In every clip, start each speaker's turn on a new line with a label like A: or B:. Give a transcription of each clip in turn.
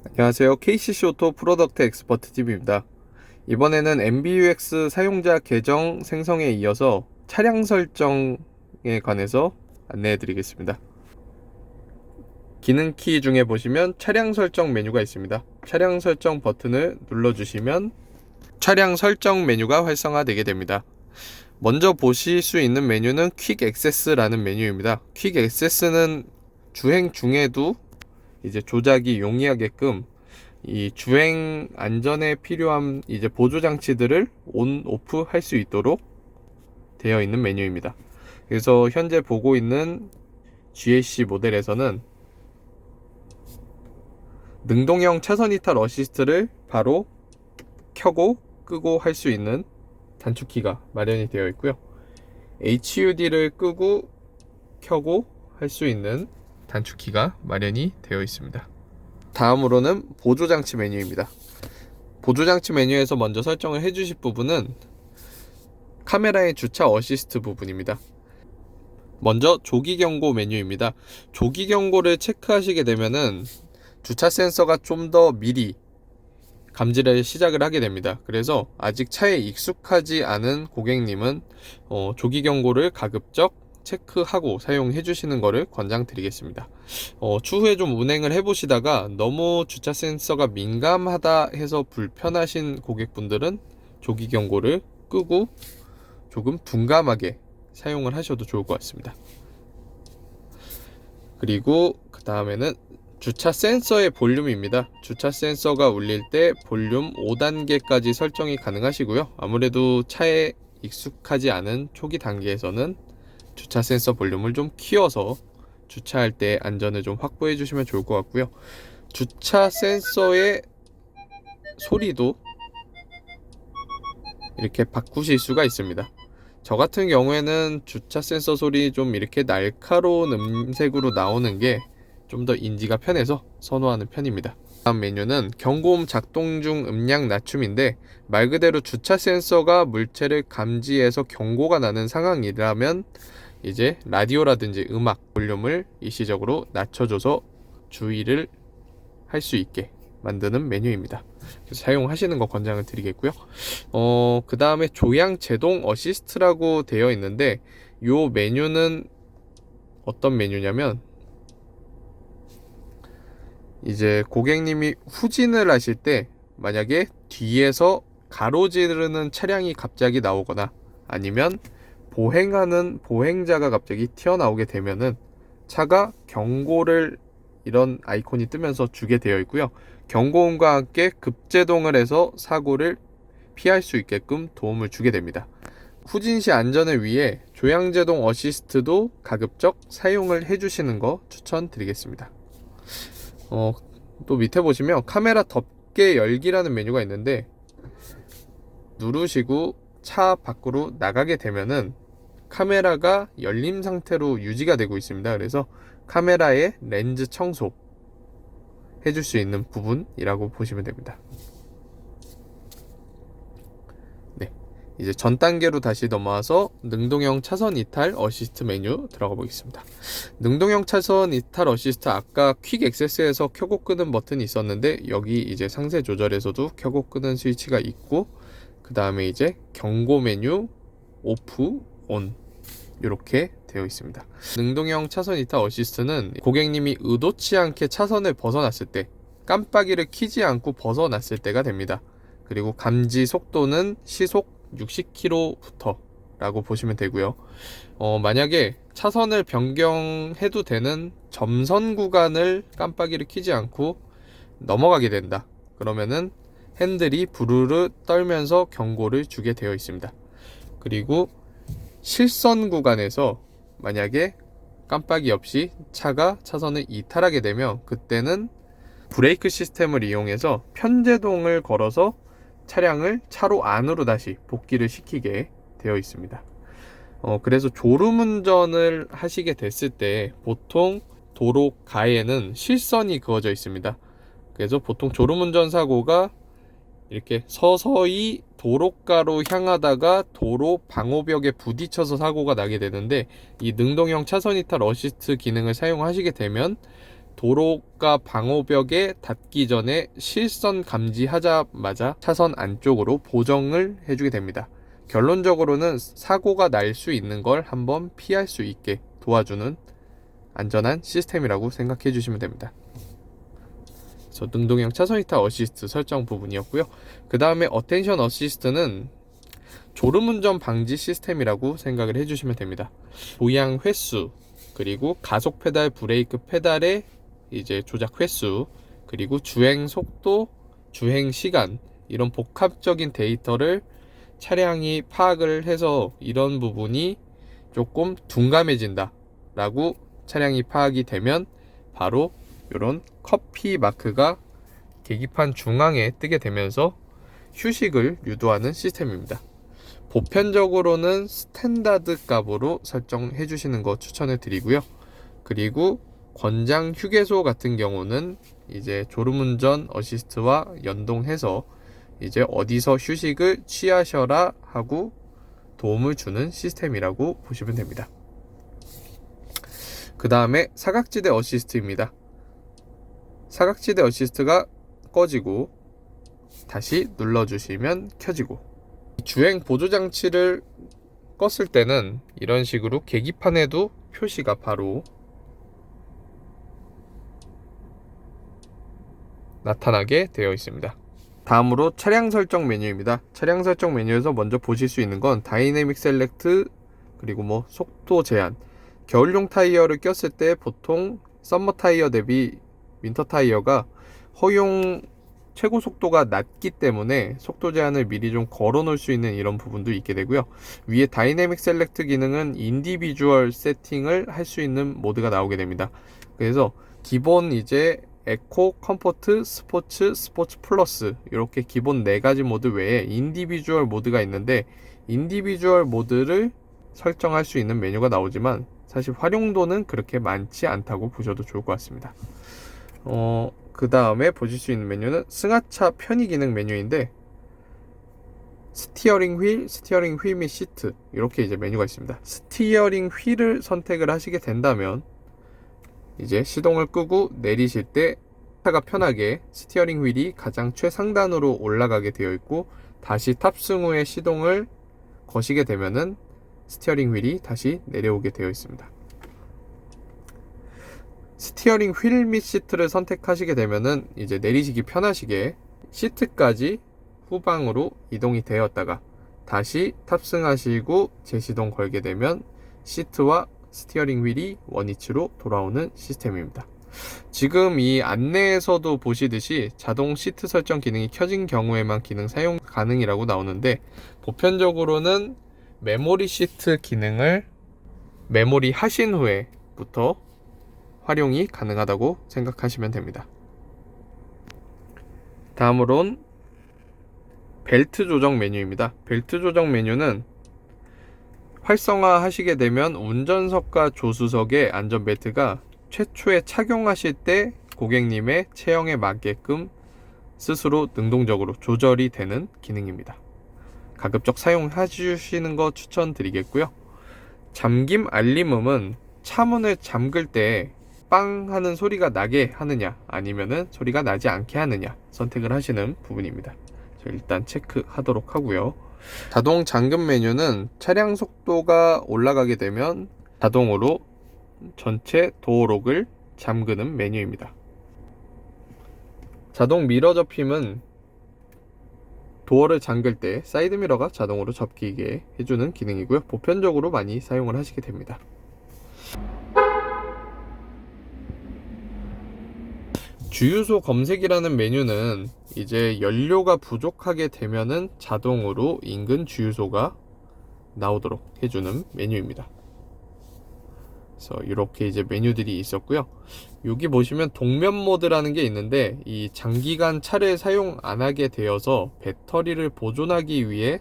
A: 안녕하세요. KCC 오토 프로덕트 엑스퍼트 TV입니다. 이번에는 MBUX 사용자 계정 생성에 이어서 차량 설정에 관해서 안내해 드리겠습니다. 기능 키 중에 보시면 차량 설정 메뉴가 있습니다. 차량 설정 버튼을 눌러주시면 차량 설정 메뉴가 활성화되게 됩니다. 먼저 보실 수 있는 메뉴는 퀵 액세스라는 메뉴입니다. 퀵 액세스는 주행 중에도 이제 조작이 용이하게끔 이 주행 안전에 필요한 이제 보조 장치들을 온, 오프 할 수 있도록 되어 있는 메뉴입니다. 그래서 현재 보고 있는 GLC 모델에서는 능동형 차선 이탈 어시스트를 바로 켜고 끄고 할 수 있는 단축키가 마련이 되어 있고요. HUD를 끄고 켜고 할 수 있는 단축키가 마련이 되어 있습니다. 다음으로는 보조장치 메뉴입니다. 보조장치 메뉴에서 먼저 설정을 해주실 부분은 카메라의 주차 어시스트 부분입니다. 먼저 조기 경고 메뉴입니다. 조기 경고를 체크하시게 되면은 주차 센서가 좀 더 미리 감지를 시작을 하게 됩니다. 그래서 아직 차에 익숙하지 않은 고객님은 조기 경고를 가급적 체크하고 사용해 주시는 것을 권장드리겠습니다. 추후에 좀 운행을 해 보시다가 너무 주차 센서가 민감하다 해서 불편하신 고객분들은 조기 경고를 끄고 조금 둔감하게 사용을 하셔도 좋을 것 같습니다. 그리고 그 다음에는 주차 센서의 볼륨입니다. 주차 센서가 울릴 때 볼륨 5단계까지 설정이 가능하시고요. 아무래도 차에 익숙하지 않은 초기 단계에서는 주차 센서 볼륨을 좀 키워서 주차할 때 안전을 좀 확보해 주시면 좋을 것 같고요. 주차 센서의 소리도 이렇게 바꾸실 수가 있습니다. 저 같은 경우에는 주차 센서 소리 좀 이렇게 날카로운 음색으로 나오는 게 좀 더 인지가 편해서 선호하는 편입니다. 다음 메뉴는 경고음 작동 중 음량 낮춤인데, 말 그대로 주차 센서가 물체를 감지해서 경고가 나는 상황이라면 이제 라디오라든지 음악 볼륨을 일시적으로 낮춰줘서 주의를 할 수 있게 만드는 메뉴입니다. 그래서 사용하시는 거 권장을 드리겠고요. 그 다음에 조향 제동 어시스트라고 되어 있는데, 이 메뉴는 어떤 메뉴냐면 이제 고객님이 후진을 하실 때 만약에 뒤에서 가로지르는 차량이 갑자기 나오거나 아니면 보행하는 보행자가 갑자기 튀어나오게 되면은 차가 경고를 이런 아이콘이 뜨면서 주게 되어 있고요. 경고음과 함께 급제동을 해서 사고를 피할 수 있게끔 도움을 주게 됩니다. 후진 시 안전을 위해 조향제동 어시스트도 가급적 사용을 해주시는 거 추천드리겠습니다. 또 밑에 보시면 카메라 덮개 열기라는 메뉴가 있는데, 누르시고 차 밖으로 나가게 되면은 카메라가 열림 상태로 유지가 되고 있습니다. 그래서 카메라의 렌즈 청소 해줄 수 있는 부분이라고 보시면 됩니다. 네, 이제 전 단계로 다시 넘어와서 능동형 차선 이탈 어시스트 메뉴 들어가 보겠습니다. 능동형 차선 이탈 어시스트, 아까 퀵 액세스에서 켜고 끄는 버튼이 있었는데 여기 이제 상세 조절에서도 켜고 끄는 스위치가 있고, 그 다음에 이제 경고 메뉴 오프 온 이렇게 되어 있습니다. 능동형 차선 이탈 어시스트는 고객님이 의도치 않게 차선을 벗어났을 때, 깜빡이를 켜지 않고 벗어났을 때가 됩니다. 그리고 감지 속도는 시속 60km 라고 보시면 되고요. 만약에 차선을 변경해도 되는 점선 구간을 깜빡이를 켜지 않고 넘어가게 된다, 그러면은 핸들이 부르르 떨면서 경고를 주게 되어 있습니다. 그리고 실선 구간에서 만약에 깜빡이 없이 차가 차선을 이탈하게 되면 그때는 브레이크 시스템을 이용해서 편제동을 걸어서 차량을 차로 안으로 다시 복귀를 시키게 되어 있습니다. 그래서 졸음운전을 하시게 됐을 때 보통 도로 가에는 실선이 그어져 있습니다. 그래서 보통 졸음운전 사고가 이렇게 서서히 도로가로 향하다가 도로 방호벽에 부딪혀서 사고가 나게 되는데, 이 능동형 차선 이탈 어시스트 기능을 사용하시게 되면 도로가 방호벽에 닿기 전에 실선 감지하자마자 차선 안쪽으로 보정을 해주게 됩니다. 결론적으로는 사고가 날 수 있는 걸 한번 피할 수 있게 도와주는 안전한 시스템이라고 생각해 주시면 됩니다. 그래서 능동형 차선 이탈 어시스트 설정 부분이었고요. 그 다음에 어텐션 어시스트는 졸음운전 방지 시스템이라고 생각을 해주시면 됩니다. 보양 횟수, 그리고 가속 페달, 브레이크 페달의 이제 조작 횟수, 그리고 주행 속도, 주행 시간, 이런 복합적인 데이터를 차량이 파악을 해서 이런 부분이 조금 둔감해진다 라고 차량이 파악이 되면 바로 이런 커피 마크가 계기판 중앙에 뜨게 되면서 휴식을 유도하는 시스템입니다. 보편적으로는 스탠다드 값으로 설정해 주시는 거 추천해 드리고요. 그리고 권장 휴게소 같은 경우는 이제 졸음운전 어시스트와 연동해서 이제 어디서 휴식을 취하셔라 하고 도움을 주는 시스템이라고 보시면 됩니다. 그 다음에 사각지대 어시스트입니다. 사각지대 어시스트가 꺼지고 다시 눌러주시면 켜지고, 주행 보조장치를 껐을 때는 이런 식으로 계기판에도 표시가 바로 나타나게 되어 있습니다. 다음으로 차량 설정 메뉴입니다. 차량 설정 메뉴에서 먼저 보실 수 있는 건 다이내믹 셀렉트, 그리고 속도 제한. 겨울용 타이어를 꼈을 때 보통 썸머 타이어 대비 윈터 타이어가 허용 최고 속도가 낮기 때문에 속도 제한을 미리 좀 걸어 놓을 수 있는 이런 부분도 있게 되고요. 위에 다이내믹 셀렉트 기능은 인디비주얼 세팅을 할 수 있는 모드가 나오게 됩니다. 그래서 기본 이제 에코, 컴포트, 스포츠, 스포츠 플러스 이렇게 기본 4가지 모드 외에 인디비주얼 모드가 있는데, 인디비주얼 모드를 설정할 수 있는 메뉴가 나오지만 사실 활용도는 그렇게 많지 않다고 보셔도 좋을 것 같습니다. 그 다음에 보실 수 있는 메뉴는 승하차 편의 기능 메뉴인데, 스티어링 휠 및 시트 이렇게 이제 메뉴가 있습니다. 스티어링 휠을 선택을 하시게 된다면 이제 시동을 끄고 내리실 때 차가 편하게 스티어링 휠이 가장 최상단으로 올라가게 되어 있고, 다시 탑승 후에 시동을 거시게 되면은 스티어링 휠이 다시 내려오게 되어 있습니다. 스티어링 휠 및 시트를 선택하시게 되면은 이제 내리시기 편하시게 시트까지 후방으로 이동이 되었다가 다시 탑승하시고 재시동 걸게 되면 시트와 스티어링 휠이 원위치로 돌아오는 시스템입니다. 지금 이 안내에서도 보시듯이 자동 시트 설정 기능이 켜진 경우에만 기능 사용 가능이라고 나오는데, 보편적으로는 메모리 시트 기능을 메모리 하신 후에부터 활용이 가능하다고 생각하시면 됩니다. 다음으론 벨트 조정 메뉴입니다. 벨트 조정 메뉴는 활성화 하시게 되면 운전석과 조수석의 안전벨트가 최초에 착용하실 때 고객님의 체형에 맞게끔 스스로 능동적으로 조절이 되는 기능입니다. 가급적 사용해 주시는 거 추천드리겠고요. 잠김 알림음은 차문을 잠글 때 빵 하는 소리가 나게 하느냐 아니면은 소리가 나지 않게 하느냐 선택을 하시는 부분입니다. 일단 체크하도록 하고요. 자동 잠금 메뉴는 차량 속도가 올라가게 되면 자동으로 전체 도어록을 잠그는 메뉴입니다. 자동 미러 접힘은 도어를 잠글 때 사이드미러가 자동으로 접히게 해주는 기능이고요. 보편적으로 많이 사용을 하시게 됩니다. 주유소 검색이라는 메뉴는 이제 연료가 부족하게 되면은 자동으로 인근 주유소가 나오도록 해주는 메뉴입니다. 그래서 이렇게 이제 메뉴들이 있었고요. 여기 보시면 동면 모드라는 게 있는데, 이 장기간 차를 사용 안 하게 되어서 배터리를 보존하기 위해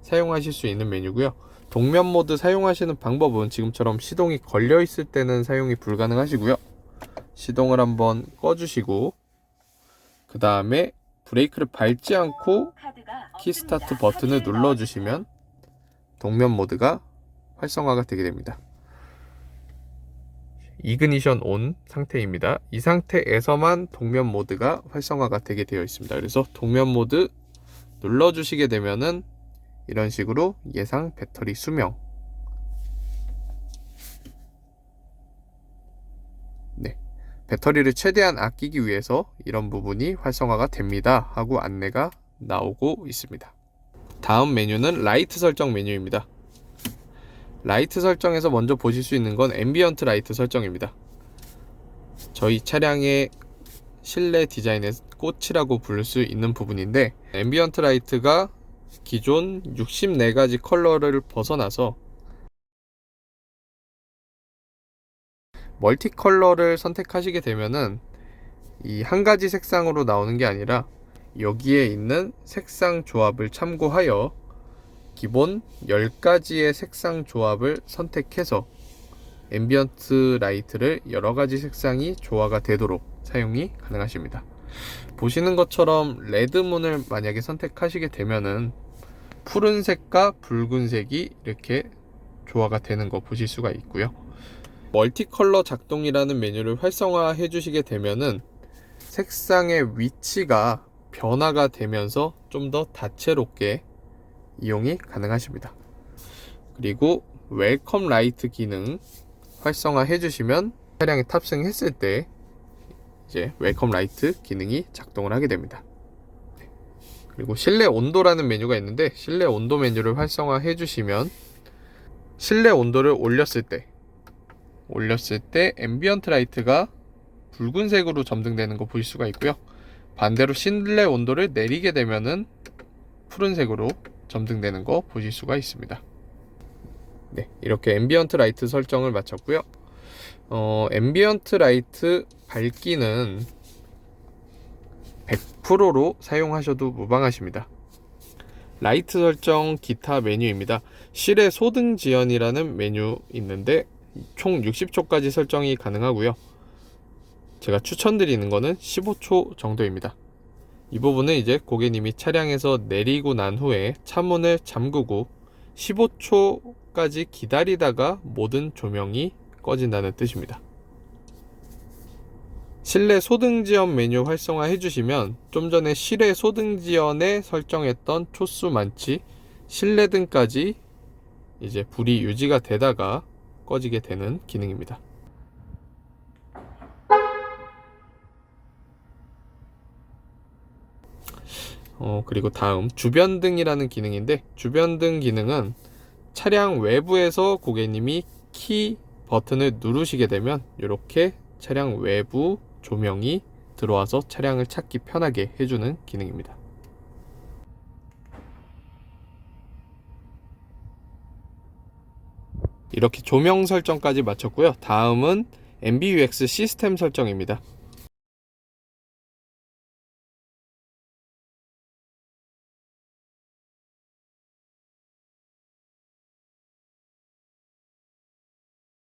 A: 사용하실 수 있는 메뉴고요. 동면 모드 사용하시는 방법은 지금처럼 시동이 걸려 있을 때는 사용이 불가능하시고요. 시동을 한번 꺼주시고 그 다음에 브레이크를 밟지 않고 키스타트 버튼을 눌러주시면 동면 모드가 활성화가 되게 됩니다. 이그니션 온 상태입니다. 이 상태에서만 동면 모드가 활성화가 되게 되어 있습니다. 그래서 동면 모드 눌러주시게 되면은 이런 식으로 예상 배터리 수명, 네, 배터리를 최대한 아끼기 위해서 이런 부분이 활성화가 됩니다 하고 안내가 나오고 있습니다. 다음 메뉴는 라이트 설정 메뉴입니다. 라이트 설정에서 먼저 보실 수 있는 건 앰비언트 라이트 설정입니다. 저희 차량의 실내 디자인의 꽃이라고 부를 수 있는 부분인데, 앰비언트 라이트가 기존 64가지 컬러를 벗어나서 멀티 컬러를 선택하시게 되면은 이 한 가지 색상으로 나오는 게 아니라 여기에 있는 색상 조합을 참고하여 기본 10가지의 색상 조합을 선택해서 앰비언트 라이트를 여러가지 색상이 조화가 되도록 사용이 가능하십니다. 보시는 것처럼 레드문을 만약에 선택하시게 되면은 푸른색과 붉은색이 이렇게 조화가 되는 거 보실 수가 있고요. 멀티컬러 작동이라는 메뉴를 활성화해 주시게 되면은 색상의 위치가 변화가 되면서 좀 더 다채롭게 이용이 가능하십니다. 그리고 웰컴 라이트 기능 활성화해 주시면 차량에 탑승했을 때 이제 웰컴 라이트 기능이 작동을 하게 됩니다. 그리고 실내 온도라는 메뉴가 있는데, 실내 온도 메뉴를 활성화해 주시면 실내 온도를 올렸을 때 앰비언트 라이트가 붉은색으로 점등되는 거 보실 수가 있고요. 반대로 실내 온도를 내리게 되면은 푸른색으로 점등되는 거 보실 수가 있습니다. 네, 이렇게 앰비언트 라이트 설정을 마쳤고요. 앰비언트 라이트 밝기는 100%로 사용하셔도 무방하십니다. 라이트 설정 기타 메뉴입니다. 실외 소등 지연이라는 메뉴 있는데 총 60초까지 설정이 가능하고요. 제가 추천드리는 거는 15초 정도입니다. 이 부분은 이제 고객님이 차량에서 내리고 난 후에 차문을 잠그고 15초까지 기다리다가 모든 조명이 꺼진다는 뜻입니다. 실내 소등지연 메뉴 활성화 해주시면 좀 전에 실외 소등지연에 설정했던 초수 만치 실내등까지 이제 불이 유지가 되다가 꺼지게 되는 기능입니다. 그리고 다음 주변등이라는 기능인데, 주변등 기능은 차량 외부에서 고객님이 키 버튼을 누르시게 되면 이렇게 차량 외부 조명이 들어와서 차량을 찾기 편하게 해주는 기능입니다. 이렇게 조명 설정까지 마쳤고요. 다음은 MBUX 시스템 설정입니다.